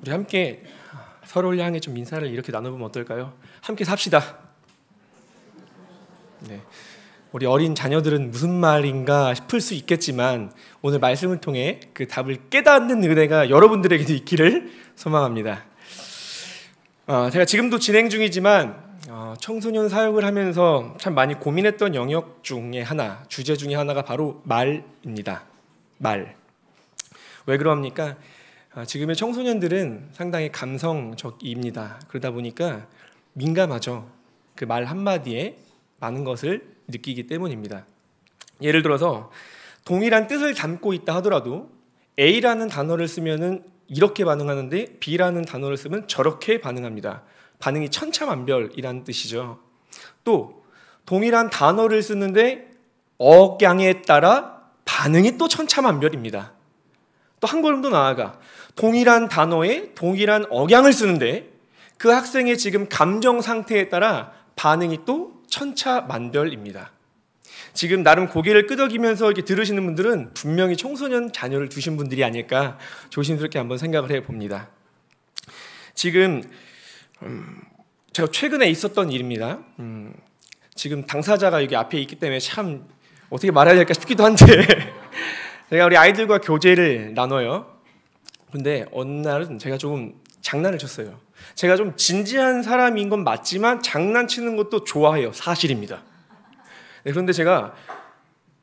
우리 함께 서로를 향해 좀 인사를 이렇게 나눠보면 어떨까요? 함께 삽시다. 네. 우리 어린 자녀들은 무슨 말인가 싶을 수 있겠지만 오늘 말씀을 통해 그 답을 깨닫는 은혜가 여러분들에게도 있기를 소망합니다. 제가 지금도 진행 중이지만 청소년 사역을 하면서 참 많이 고민했던 영역 중에 하나, 주제 중에 하나가 바로 말입니다. 말. 왜 그럽니까? 지금의 청소년들은 상당히 감성적입니다. 그러다 보니까 민감하죠. 그 말 한마디에 많은 것을 느끼기 때문입니다. 예를 들어서 동일한 뜻을 담고 있다 하더라도 A라는 단어를 쓰면은 이렇게 반응하는데 B라는 단어를 쓰면 저렇게 반응합니다. 반응이 천차만별이라는 뜻이죠. 또 동일한 단어를 쓰는데 억양에 따라 반응이 또 천차만별입니다. 또 한 걸음 더 나아가 동일한 단어에 동일한 억양을 쓰는데 그 학생의 지금 감정 상태에 따라 반응이 또 천차만별입니다. 지금 나름 고개를 끄덕이면서 이렇게 들으시는 분들은 분명히 청소년 자녀를 두신 분들이 아닐까 조심스럽게 한번 생각을 해봅니다. 지금 제가 최근에 있었던 일입니다. 지금 당사자가 여기 앞에 있기 때문에 참 어떻게 말해야 될까 싶기도 한데 제가 우리 아이들과 교제를 나눠요. 근데 어느 날은 제가 조금 장난을 쳤어요. 제가 좀 진지한 사람인 건 맞지만 장난치는 것도 좋아해요. 사실입니다. 네, 그런데 제가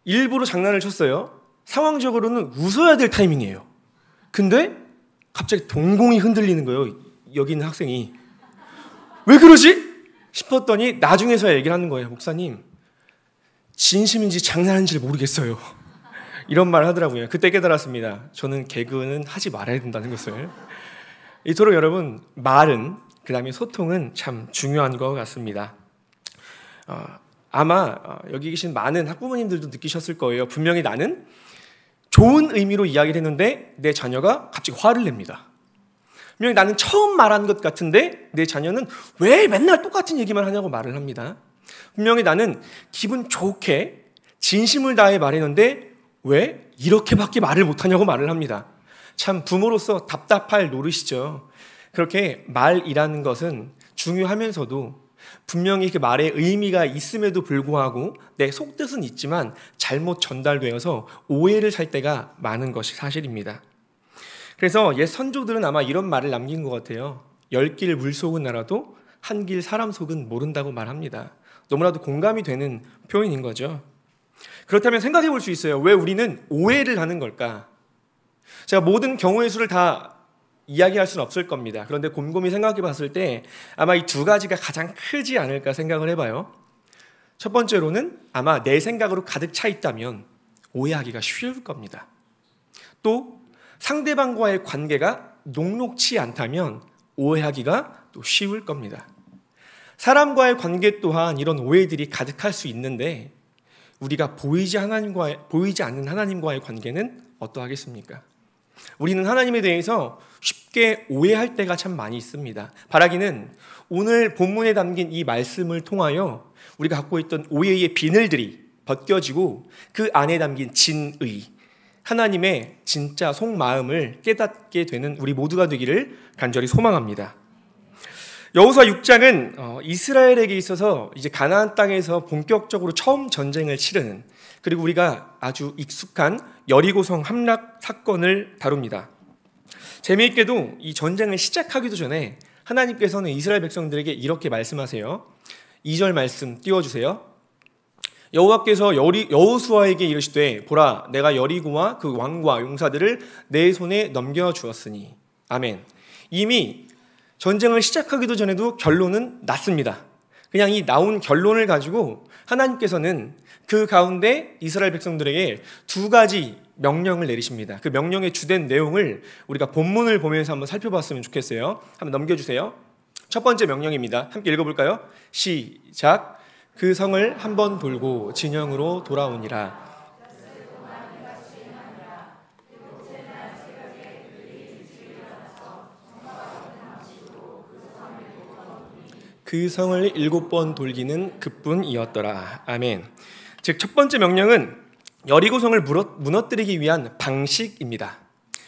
일부러 장난을 쳤어요. 상황적으로는 웃어야 될 타이밍이에요. 근데 갑자기 동공이 흔들리는 거예요. 여기 있는 학생이. 왜 그러지? 싶었더니 나중에서야 얘기를 하는 거예요. 목사님, 진심인지 장난인지 모르겠어요. 이런 말을 하더라고요. 그때 깨달았습니다. 저는 개그는 하지 말아야 된다는 것을. 이토록 여러분, 말은, 그 다음에 소통은 참 중요한 것 같습니다. 아마 여기 계신 많은 학부모님들도 느끼셨을 거예요. 분명히 나는 좋은 의미로 이야기를 했는데 내 자녀가 갑자기 화를 냅니다. 분명히 나는 처음 말한 것 같은데 내 자녀는 왜 맨날 똑같은 얘기만 하냐고 말을 합니다. 분명히 나는 기분 좋게 진심을 다해 말했는데 왜 이렇게밖에 말을 못하냐고 말을 합니다. 참 부모로서 답답할 노릇이죠. 그렇게 말이라는 것은 중요하면서도 분명히 그 말에 의미가 있음에도 불구하고 내 속뜻은 있지만 잘못 전달되어서 오해를 살 때가 많은 것이 사실입니다. 그래서 옛 선조들은 아마 이런 말을 남긴 것 같아요. 10길 물속은 알아도 한 길 사람 속은 모른다고 말합니다. 너무나도 공감이 되는 표현인 거죠. 그렇다면 생각해 볼 수 있어요. 왜 우리는 오해를 하는 걸까? 제가 모든 경우의 수를 다 이야기할 수는 없을 겁니다. 그런데 곰곰이 생각해 봤을 때 아마 이 두 가지가 가장 크지 않을까 생각을 해봐요. 첫 번째로는 아마 내 생각으로 가득 차 있다면 오해하기가 쉬울 겁니다. 또 상대방과의 관계가 녹록치 않다면 오해하기가 또 쉬울 겁니다. 사람과의 관계 또한 이런 오해들이 가득할 수 있는데 우리가 보이지 않는 하나님과의 관계는 어떠하겠습니까? 우리는 하나님에 대해서 쉽게 오해할 때가 참 많이 있습니다. 바라기는 오늘 본문에 담긴 이 말씀을 통하여 우리가 갖고 있던 오해의 비늘들이 벗겨지고 그 안에 담긴 진의, 하나님의 진짜 속마음을 깨닫게 되는 우리 모두가 되기를 간절히 소망합니다. 여호수아 6장은 이스라엘에게 있어서 이제 가나안 땅에서 본격적으로 처음 전쟁을 치르는, 그리고 우리가 아주 익숙한 여리고성 함락 사건을 다룹니다. 재미있게도 이 전쟁을 시작하기도 전에 하나님께서는 이스라엘 백성들에게 이렇게 말씀하세요. 2절 말씀 띄워주세요. 여호와께서 여호수아에게 이르시되 보라, 내가 여리고와 그 왕과 용사들을 내 손에 넘겨주었으니. 아멘. 이미 전쟁을 시작하기도 전에도 결론은 났습니다. 그냥 이 나온 결론을 가지고 하나님께서는 그 가운데 이스라엘 백성들에게 두 가지 명령을 내리십니다. 그 명령의 주된 내용을 우리가 본문을 보면서 한번 살펴봤으면 좋겠어요. 한번 넘겨주세요. 첫 번째 명령입니다. 함께 읽어볼까요? 시작. 그 성을 한번 돌고 진영으로 돌아오니라. 그 성을 7번 돌기는 그뿐이었더라. 아멘. 즉 첫 번째 명령은 여리고성을 무너뜨리기 위한 방식입니다.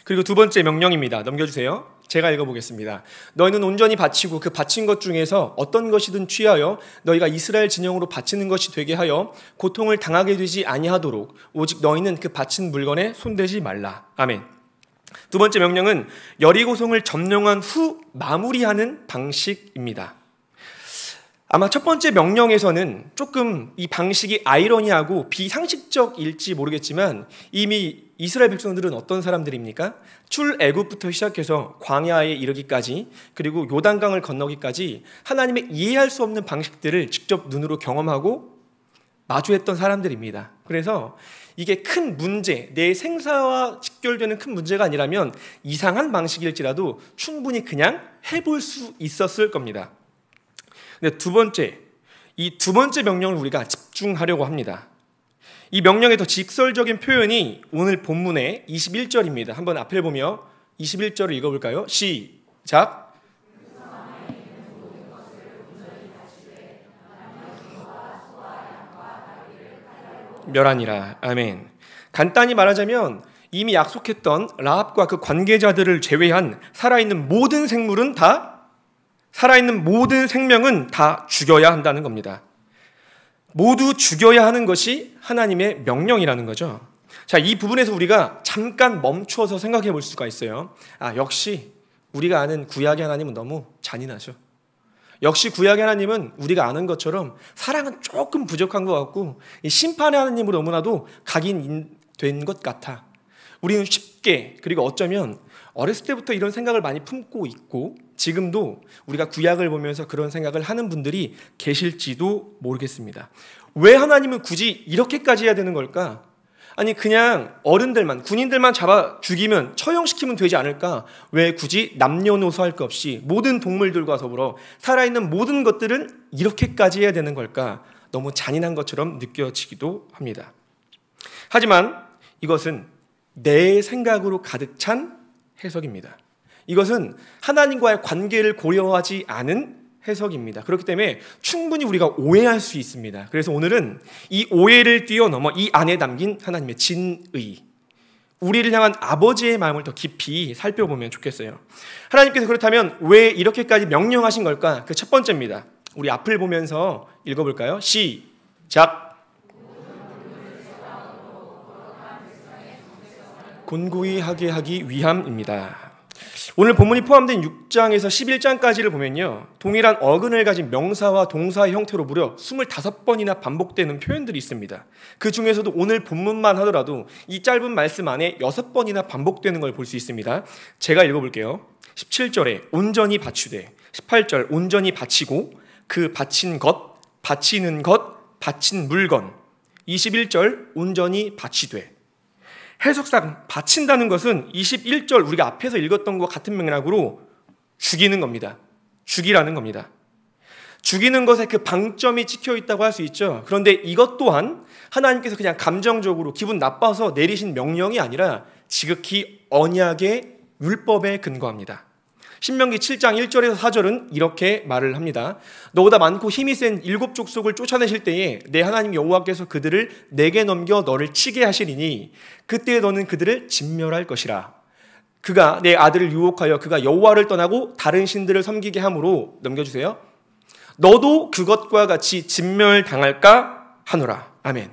그리고 두 번째 명령입니다. 넘겨주세요. 제가 읽어보겠습니다. 너희는 온전히 바치고 그 바친 것 중에서 어떤 것이든 취하여 너희가 이스라엘 진영으로 바치는 것이 되게 하여 고통을 당하게 되지 아니하도록 오직 너희는 그 바친 물건에 손대지 말라. 아멘. 두 번째 명령은 여리고성을 점령한 후 마무리하는 방식입니다. 아마 첫 번째 명령에서는 조금 이 방식이 아이러니하고 비상식적일지 모르겠지만 이미 이스라엘 백성들은 어떤 사람들입니까? 출애굽부터 시작해서 광야에 이르기까지 그리고 요단강을 건너기까지 하나님의 이해할 수 없는 방식들을 직접 눈으로 경험하고 마주했던 사람들입니다. 그래서 이게 큰 문제, 내 생사와 직결되는 큰 문제가 아니라면 이상한 방식일지라도 충분히 그냥 해볼 수 있었을 겁니다. 근데 이 두 번째 명령을 우리가 집중하려고 합니다. 이 명령의 더 직설적인 표현이 오늘 본문의 21절입니다. 한번 앞을 보며 21절을 읽어볼까요? 시작. 멸하니라. 아멘. 간단히 말하자면 이미 약속했던 라합과 그 관계자들을 제외한 살아있는 모든 생명은 다 죽여야 한다는 겁니다. 모두 죽여야 하는 것이 하나님의 명령이라는 거죠. 자, 이 부분에서 우리가 잠깐 멈추어서 생각해 볼 수가 있어요. 역시 우리가 아는 구약의 하나님은 너무 잔인하죠. 역시 구약의 하나님은 우리가 아는 것처럼 사랑은 조금 부족한 것 같고 이 심판의 하나님으로 너무나도 각인된 것 같아. 우리는 쉽게 그리고 어쩌면 어렸을 때부터 이런 생각을 많이 품고 있고 지금도 우리가 구약을 보면서 그런 생각을 하는 분들이 계실지도 모르겠습니다. 왜 하나님은 굳이 이렇게까지 해야 되는 걸까? 아니 그냥 어른들만 군인들만 잡아 죽이면 처형시키면 되지 않을까? 왜 굳이 남녀노소 할 것 없이 모든 동물들과 더불어 살아있는 모든 것들은 이렇게까지 해야 되는 걸까? 너무 잔인한 것처럼 느껴지기도 합니다. 하지만 이것은 내 생각으로 가득 찬 해석입니다. 이것은 하나님과의 관계를 고려하지 않은 해석입니다. 그렇기 때문에 충분히 우리가 오해할 수 있습니다. 그래서 오늘은 이 오해를 뛰어넘어 이 안에 담긴 하나님의 진의, 우리를 향한 아버지의 마음을 더 깊이 살펴보면 좋겠어요. 하나님께서 그렇다면 왜 이렇게까지 명령하신 걸까? 그 첫 번째입니다. 우리 앞을 보면서 읽어볼까요? 시작. 곤고히 하게 하기 위함입니다. 오늘 본문이 포함된 6장에서 11장까지를 보면요, 동일한 어근을 가진 명사와 동사의 형태로 무려 25번이나 반복되는 표현들이 있습니다. 그 중에서도 오늘 본문만 하더라도 이 짧은 말씀 안에 6번이나 반복되는 걸 볼 수 있습니다. 제가 읽어볼게요. 17절에 온전히 바치되, 18절 온전히 바치고, 그 바친 것, 바치는 것, 바친 물건, 21절 온전히 바치되. 해석상 바친다는 것은 21절 우리가 앞에서 읽었던 것 같은 맥락으로 죽이는 겁니다. 죽이라는 겁니다. 죽이는 것에 그 방점이 찍혀 있다고 할 수 있죠. 그런데 이것 또한 하나님께서 그냥 감정적으로 기분 나빠서 내리신 명령이 아니라 지극히 언약의 율법에 근거합니다. 신명기 7장 1절에서 4절은 이렇게 말을 합니다. 너보다 많고 힘이 센 7 족속을 쫓아내실 때에 내 하나님 여호와께서 그들을 내게 넘겨 너를 치게 하시리니 그때 너는 그들을 진멸할 것이라. 그가 내 아들을 유혹하여 그가 여호와를 떠나고 다른 신들을 섬기게 함으로, 넘겨주세요, 너도 그것과 같이 진멸당할까 하노라. 아멘.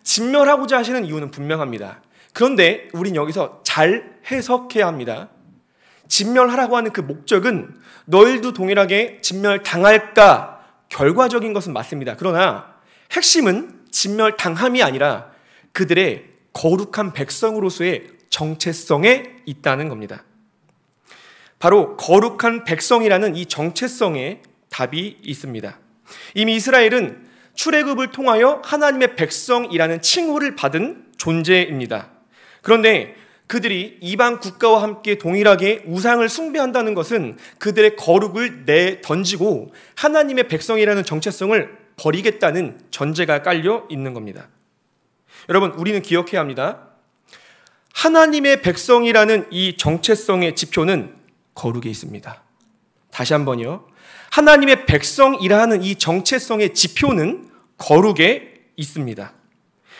진멸하고자 하시는 이유는 분명합니다. 그런데 우린 여기서 잘 해석해야 합니다. 진멸하라고 하는 그 목적은 너희도 동일하게 진멸당할까, 결과적인 것은 맞습니다. 그러나 핵심은 진멸당함이 아니라 그들의 거룩한 백성으로서의 정체성에 있다는 겁니다. 바로 거룩한 백성이라는 이 정체성에 답이 있습니다. 이미 이스라엘은 출애굽을 통하여 하나님의 백성이라는 칭호를 받은 존재입니다. 그런데 그들이 이방 국가와 함께 동일하게 우상을 숭배한다는 것은 그들의 거룩을 내던지고 하나님의 백성이라는 정체성을 버리겠다는 전제가 깔려 있는 겁니다. 여러분, 우리는 기억해야 합니다. 하나님의 백성이라는 이 정체성의 지표는 거룩에 있습니다. 다시 한번요. 하나님의 백성이라는 이 정체성의 지표는 거룩에 있습니다.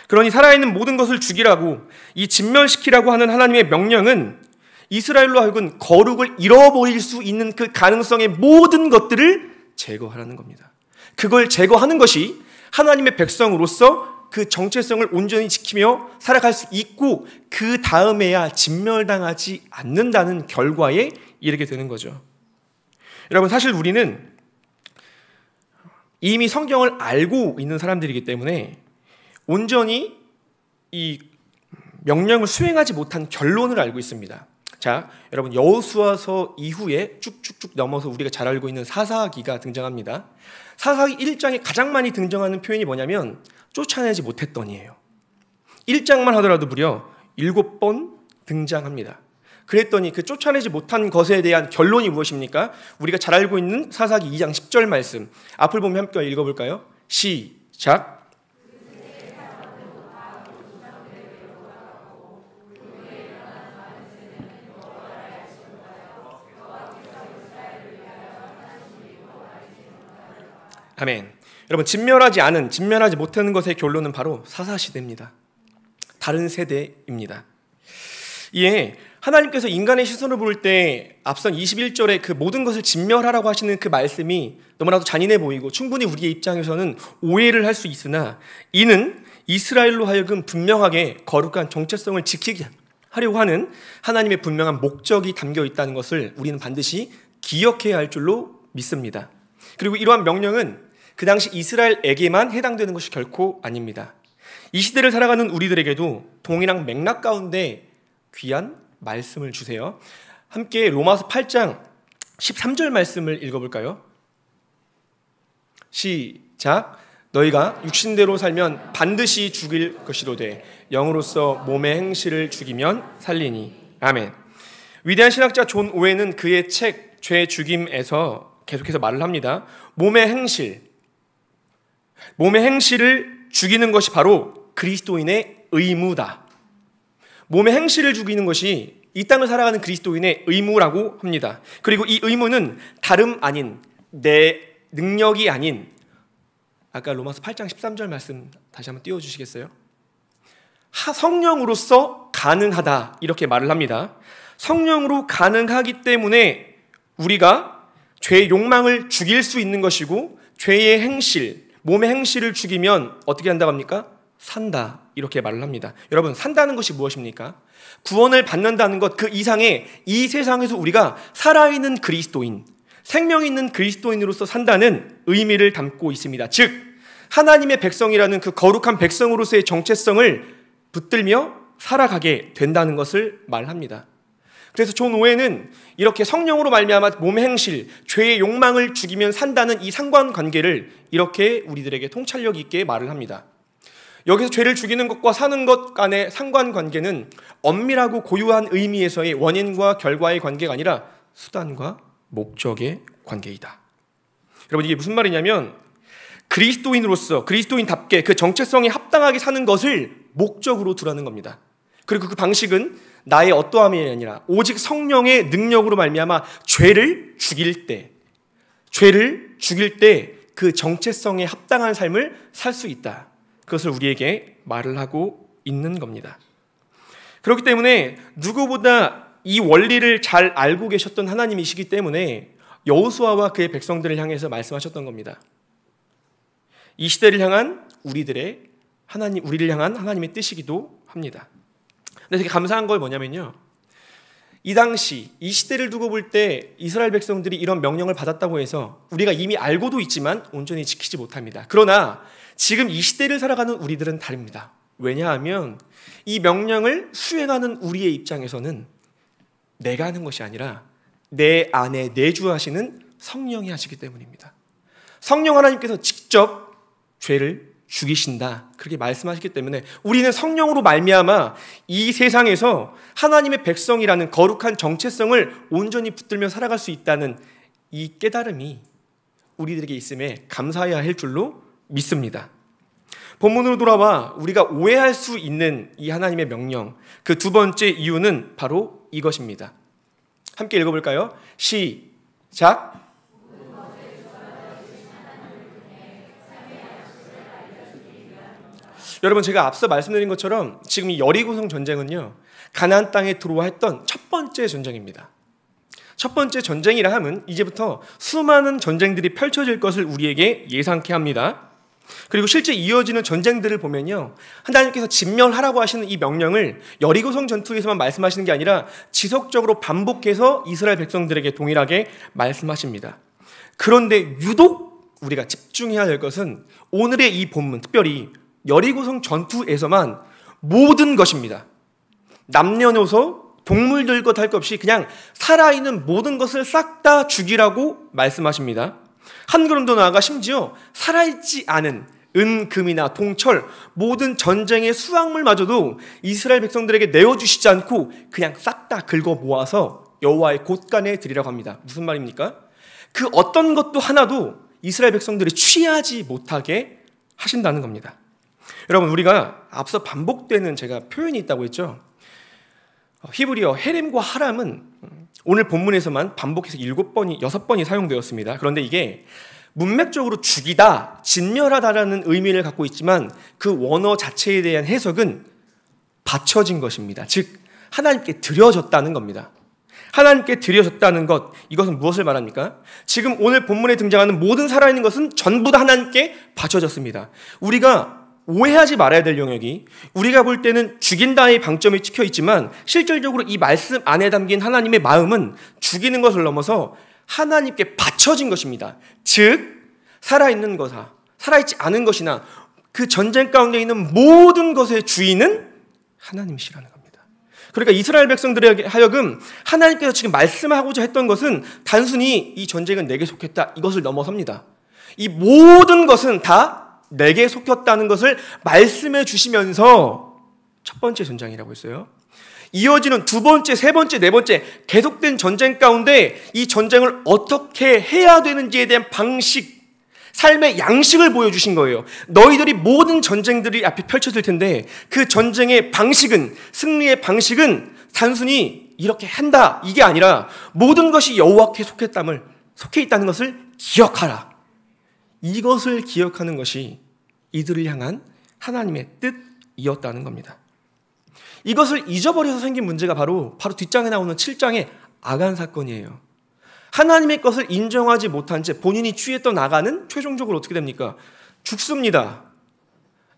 그러니 살아있는 모든 것을 죽이라고, 이 진멸시키라고 하는 하나님의 명령은 이스라엘로 하여금 거룩을 잃어버릴 수 있는 그 가능성의 모든 것들을 제거하라는 겁니다. 그걸 제거하는 것이 하나님의 백성으로서 그 정체성을 온전히 지키며 살아갈 수 있고 그 다음에야 진멸당하지 않는다는 결과에 이르게 되는 거죠. 여러분, 사실 우리는 이미 성경을 알고 있는 사람들이기 때문에 온전히 이 명령을 수행하지 못한 결론을 알고 있습니다. 자, 여러분, 여호수아서 이후에 쭉쭉쭉 넘어서 우리가 잘 알고 있는 사사기가 등장합니다. 사사기 1장에 가장 많이 등장하는 표현이 뭐냐면 쫓아내지 못했더니예요. 1장만 하더라도 무려 7번 등장합니다. 그랬더니 그 쫓아내지 못한 것에 대한 결론이 무엇입니까? 우리가 잘 알고 있는 사사기 2장 10절 말씀, 앞을 보면 함께 읽어볼까요? 시작. 아멘. 여러분, 진멸하지 못하는 것의 결론은 바로 사사시대입니다. 다른 세대입니다. 이에 하나님께서 인간의 시선을 볼 때 앞선 21절에 그 모든 것을 진멸하라고 하시는 그 말씀이 너무나도 잔인해 보이고 충분히 우리의 입장에서는 오해를 할 수 있으나, 이는 이스라엘로 하여금 분명하게 거룩한 정체성을 지키게 하려고 하는 하나님의 분명한 목적이 담겨 있다는 것을 우리는 반드시 기억해야 할 줄로 믿습니다. 그리고 이러한 명령은 그 당시 이스라엘에게만 해당되는 것이 결코 아닙니다. 이 시대를 살아가는 우리들에게도 동일한 맥락 가운데 귀한 말씀을 주세요. 함께 로마서 8장 13절 말씀을 읽어볼까요? 시작. 너희가 육신대로 살면 반드시 죽일 것이로되 영으로서 몸의 행실을 죽이면 살리니. 아멘. 위대한 신학자 존 오웬은 그의 책 죄 죽임에서 계속해서 말을 합니다. 몸의 행실을 죽이는 것이 바로 그리스도인의 의무다. 몸의 행실을 죽이는 것이 이 땅을 살아가는 그리스도인의 의무라고 합니다. 그리고 이 의무는 다름 아닌, 내 능력이 아닌, 아까 로마서 8장 13절 말씀 다시 한번 띄워주시겠어요? 성령으로서 가능하다, 이렇게 말을 합니다. 성령으로 가능하기 때문에 우리가 죄의 욕망을 죽일 수 있는 것이고, 죄의 행실, 몸의 행실을 죽이면 어떻게 한다고 합니까? 산다, 이렇게 말을 합니다. 여러분, 산다는 것이 무엇입니까? 구원을 받는다는 것 그 이상의 이 세상에서 우리가 살아있는 그리스도인, 생명 있는 그리스도인으로서 산다는 의미를 담고 있습니다. 즉, 하나님의 백성이라는 그 거룩한 백성으로서의 정체성을 붙들며 살아가게 된다는 것을 말합니다. 그래서 존 오웬은 이렇게 성령으로 말미암아 몸의 행실, 죄의 욕망을 죽이면 산다는 이 상관관계를 이렇게 우리들에게 통찰력 있게 말을 합니다. 여기서 죄를 죽이는 것과 사는 것 간의 상관관계는 엄밀하고 고유한 의미에서의 원인과 결과의 관계가 아니라 수단과 목적의 관계이다. 여러분, 이게 무슨 말이냐면 그리스도인으로서 그리스도인답게 그 정체성에 합당하게 사는 것을 목적으로 두라는 겁니다. 그리고 그 방식은 나의 어떠함이 아니라 오직 성령의 능력으로 말미암아 죄를 죽일 때 그 정체성에 합당한 삶을 살 수 있다. 그것을 우리에게 말을 하고 있는 겁니다. 그렇기 때문에 누구보다 이 원리를 잘 알고 계셨던 하나님이시기 때문에 여호수아와 그의 백성들을 향해서 말씀하셨던 겁니다. 이 시대를 향한 우리를 향한 하나님의 뜻이기도 합니다. 근데 되게 감사한 건 뭐냐면요, 이 당시 이 시대를 두고 볼 때 이스라엘 백성들이 이런 명령을 받았다고 해서 우리가 이미 알고도 있지만 온전히 지키지 못합니다. 그러나 지금 이 시대를 살아가는 우리들은 다릅니다. 왜냐하면 이 명령을 수행하는 우리의 입장에서는 내가 하는 것이 아니라 내 안에 내주하시는 성령이 하시기 때문입니다. 성령 하나님께서 직접 죄를 죽이신다, 그렇게 말씀하셨기 때문에 우리는 성령으로 말미암아 이 세상에서 하나님의 백성이라는 거룩한 정체성을 온전히 붙들며 살아갈 수 있다는 이 깨달음이 우리들에게 있음에 감사해야 할 줄로 믿습니다. 본문으로 돌아와 우리가 오해할 수 있는 이 하나님의 명령, 그 두 번째 이유는 바로 이것입니다. 함께 읽어볼까요? 시작. 여러분, 제가 앞서 말씀드린 것처럼 지금 이 여리고성 전쟁은요, 가나안 땅에 들어와 했던 첫 번째 전쟁입니다. 첫 번째 전쟁이라 하면 이제부터 수많은 전쟁들이 펼쳐질 것을 우리에게 예상케 합니다. 그리고 실제 이어지는 전쟁들을 보면요, 하나님께서 진멸하라고 하시는 이 명령을 여리고성 전투에서만 말씀하시는 게 아니라 지속적으로 반복해서 이스라엘 백성들에게 동일하게 말씀하십니다. 그런데 유독 우리가 집중해야 될 것은 오늘의 이 본문, 특별히 여리고성 전투에서만 모든 것입니다. 남녀노소 동물들 것 할 것 없이 그냥 살아있는 모든 것을 싹 다 죽이라고 말씀하십니다. 한 걸음 더 나아가 심지어 살아있지 않은 은, 금이나 동철, 모든 전쟁의 수확물마저도 이스라엘 백성들에게 내어주시지 않고 그냥 싹 다 긁어 모아서 여호와의 곳간에 드리라고 합니다. 무슨 말입니까? 그 어떤 것도 하나도 이스라엘 백성들이 취하지 못하게 하신다는 겁니다. 여러분, 우리가 앞서 반복되는 제가 표현이 있다고 했죠. 히브리어 헤렘과 하람은 오늘 본문에서만 반복해서 6번이 사용되었습니다. 그런데 이게 문맥적으로 죽이다, 진멸하다라는 의미를 갖고 있지만 그 원어 자체에 대한 해석은 바쳐진 것입니다. 즉 하나님께 드려졌다는 겁니다. 하나님께 드려졌다는 것, 이것은 무엇을 말합니까? 지금 오늘 본문에 등장하는 모든 살아있는 것은 전부 다 하나님께 바쳐졌습니다. 우리가 오해하지 말아야 될 영역이, 우리가 볼 때는 죽인다의 방점이 찍혀 있지만 실질적으로 이 말씀 안에 담긴 하나님의 마음은 죽이는 것을 넘어서 하나님께 바쳐진 것입니다. 즉 살아있는 것아, 살아있지 않은 것이나 그 전쟁 가운데 있는 모든 것의 주인은 하나님이시라는 겁니다. 그러니까 이스라엘 백성들에게 하여금 하나님께서 지금 말씀하고자 했던 것은 단순히 이 전쟁은 내게 속했다, 이것을 넘어섭니다. 이 모든 것은 다 내게 속혔다는 것을 말씀해 주시면서 첫 번째 전쟁이라고 했어요. 이어지는 두 번째, 세 번째, 네 번째 계속된 전쟁 가운데 이 전쟁을 어떻게 해야 되는지에 대한 방식, 삶의 양식을 보여주신 거예요. 너희들이 모든 전쟁들이 앞에 펼쳐질 텐데 그 전쟁의 방식은, 승리의 방식은 단순히 이렇게 한다, 이게 아니라 모든 것이 여호와께 속해 있다는 것을 기억하라. 이것을 기억하는 것이 이들을 향한 하나님의 뜻이었다는 겁니다. 이것을 잊어버려서 생긴 문제가 바로 뒷장에 나오는 7장의 아간 사건이에요. 하나님의 것을 인정하지 못한 채 본인이 취했던 아간은 최종적으로 어떻게 됩니까? 죽습니다.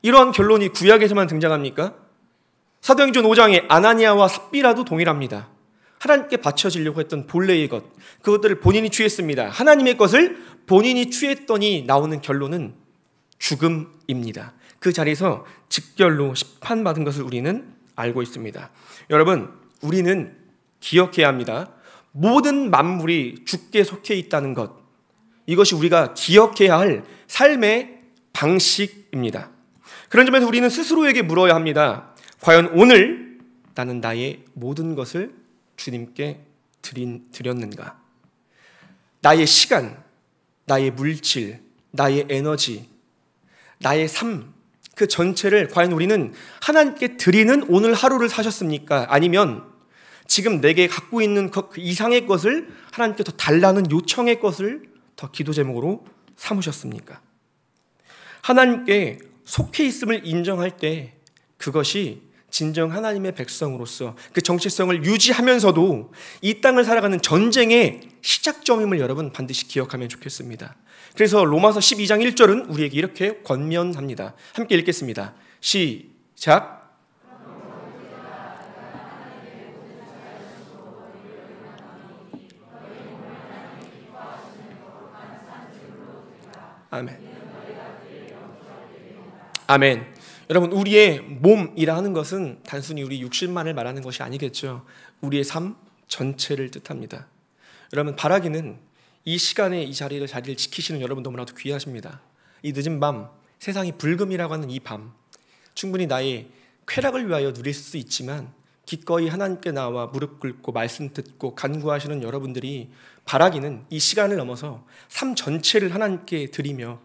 이러한 결론이 구약에서만 등장합니까? 사도행전 5장에 아나니아와 삽비라도 동일합니다. 하나님께 바쳐지려고 했던 본래의 것, 그것들을 본인이 취했습니다. 하나님의 것을 본인이 취했더니 나오는 결론은 죽음입니다. 그 자리에서 직결로 심판받은 것을 우리는 알고 있습니다. 여러분, 우리는 기억해야 합니다. 모든 만물이 죽게 속해 있다는 것, 이것이 우리가 기억해야 할 삶의 방식입니다. 그런 점에서 우리는 스스로에게 물어야 합니다. 과연 오늘 나는 나의 모든 것을 주님께 드렸는가? 나의 시간, 나의 물질, 나의 에너지, 나의 삶, 그 전체를 과연 우리는 하나님께 드리는 오늘 하루를 사셨습니까? 아니면 지금 내게 갖고 있는 그 이상의 것을 하나님께 더 달라는 요청의 것을 더 기도 제목으로 삼으셨습니까? 하나님께 속해 있음을 인정할 때 그것이 진정 하나님의 백성으로서 그 정체성을 유지하면서도 이 땅을 살아가는 전쟁의 시작점임을 여러분 반드시 기억하면 좋겠습니다. 그래서 로마서 12장 1절은 우리에게 이렇게 권면합니다. 함께 읽겠습니다. 시작. 아멘. 아멘. 여러분, 우리의 몸이라 하는 것은 단순히 우리 육신만을 말하는 것이 아니겠죠. 우리의 삶 전체를 뜻합니다. 여러분, 바라기는 이 시간에 이 자리를 지키시는 여러분 너무나도 귀하십니다. 이 늦은 밤, 세상이 불금이라고 하는 이 밤, 충분히 나의 쾌락을 위하여 누릴 수 있지만 기꺼이 하나님께 나와 무릎 꿇고 말씀 듣고 간구하시는 여러분들이 바라기는 이 시간을 넘어서 삶 전체를 하나님께 드리며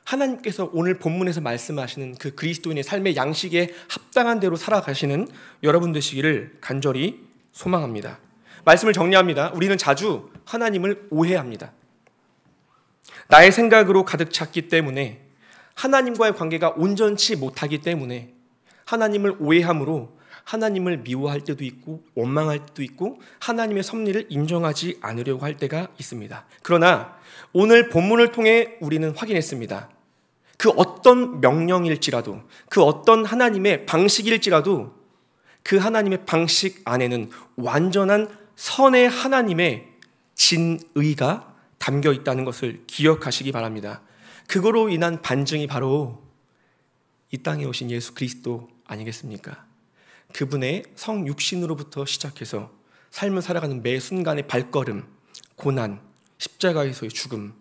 하나님께서 오늘 본문에서 말씀하시는 그 그리스도인의 삶의 양식에 합당한 대로 살아가시는 여러분 되시기를 간절히 소망합니다. 말씀을 정리합니다. 우리는 자주 하나님을 오해합니다. 나의 생각으로 가득 찼기 때문에, 하나님과의 관계가 온전치 못하기 때문에 하나님을 오해함으로 하나님을 미워할 때도 있고 원망할 때도 있고 하나님의 섭리를 인정하지 않으려고 할 때가 있습니다. 그러나 오늘 본문을 통해 우리는 확인했습니다. 그 어떤 명령일지라도, 그 어떤 하나님의 방식일지라도 그 하나님의 방식 안에는 완전한 선의 하나님의 진의가 담겨 있다는 것을 기억하시기 바랍니다. 그거로 인한 반증이 바로 이 땅에 오신 예수 그리스도 아니겠습니까? 그분의 성육신으로부터 시작해서 삶을 살아가는 매 순간의 발걸음, 고난, 십자가에서의 죽음,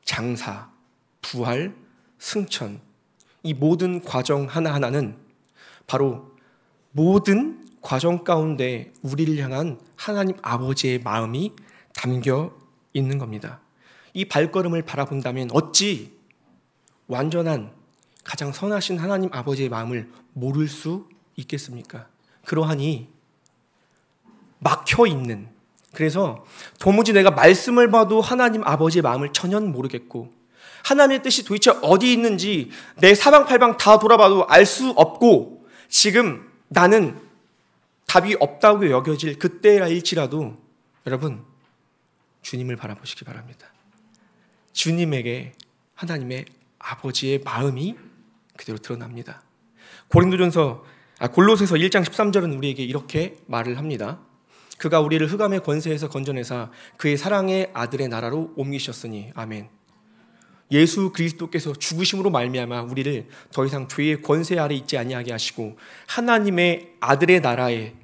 장사, 부활, 승천, 이 모든 과정 하나하나는 바로 모든 과정 가운데 우리를 향한 하나님 아버지의 마음이 담겨 있는 겁니다. 이 발걸음을 바라본다면 어찌 완전한 가장 선하신 하나님 아버지의 마음을 모를 수 있겠습니까? 그러하니 막혀있는, 그래서 도무지 내가 말씀을 봐도 하나님 아버지의 마음을 전혀 모르겠고 하나님의 뜻이 도대체 어디 있는지 내 사방팔방 다 돌아봐도 알 수 없고 지금 나는 답이 없다고 여겨질 그때일지라도 여러분 주님을 바라보시기 바랍니다. 주님에게 하나님의 아버지의 마음이 그대로 드러납니다. 골로새서 1장 13절은 우리에게 이렇게 말을 합니다. 그가 우리를 흑암의 권세에서 건져내사 그의 사랑의 아들의 나라로 옮기셨으니 아멘. 예수 그리스도께서 죽으심으로 말미암아 우리를 더 이상 죄의 권세 아래 있지 아니하게 하시고 하나님의 아들의 나라에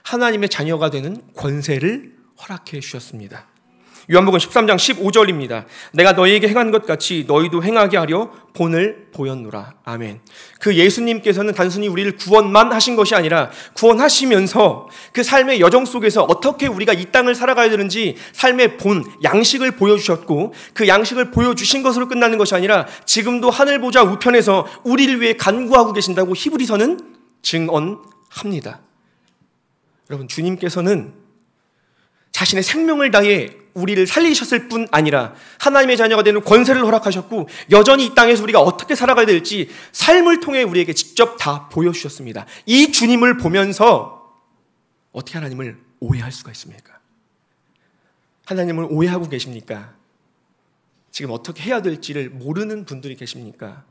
하나님의 자녀가 되는 권세를 허락해 주셨습니다. 요한복음 13장 15절입니다. 내가 너희에게 행한 것 같이 너희도 행하게 하려 본을 보였노라. 아멘. 그 예수님께서는 단순히 우리를 구원만 하신 것이 아니라 구원하시면서 그 삶의 여정 속에서 어떻게 우리가 이 땅을 살아가야 되는지 삶의 본, 양식을 보여주셨고 그 양식을 보여주신 것으로 끝나는 것이 아니라 지금도 하늘 보좌 우편에서 우리를 위해 간구하고 계신다고 히브리서는 증언합니다. 여러분, 주님께서는 자신의 생명을 다해 우리를 살리셨을 뿐 아니라 하나님의 자녀가 되는 권세를 허락하셨고 여전히 이 땅에서 우리가 어떻게 살아가야 될지 삶을 통해 우리에게 직접 다 보여주셨습니다. 이 주님을 보면서 어떻게 하나님을 오해할 수가 있습니까? 하나님을 오해하고 계십니까? 지금 어떻게 해야 될지를 모르는 분들이 계십니까?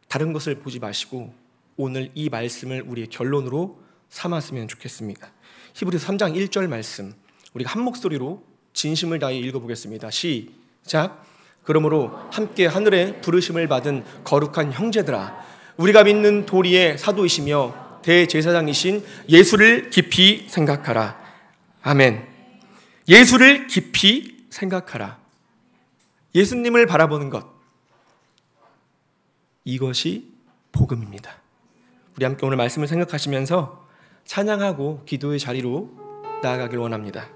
다른 것을 보지 마시고 오늘 이 말씀을 우리의 결론으로 삼았으면 좋겠습니다. 히브리서 3장 1절 말씀 우리가 한 목소리로 진심을 다해 읽어보겠습니다. 시작. 그러므로 함께 하늘에 부르심을 받은 거룩한 형제들아, 우리가 믿는 도리의 사도이시며 대제사장이신 예수를 깊이 생각하라. 아멘. 예수를 깊이 생각하라. 예수님을 바라보는 것, 이것이 복음입니다. 우리 함께 오늘 말씀을 생각하시면서 찬양하고 기도의 자리로 나아가길 원합니다.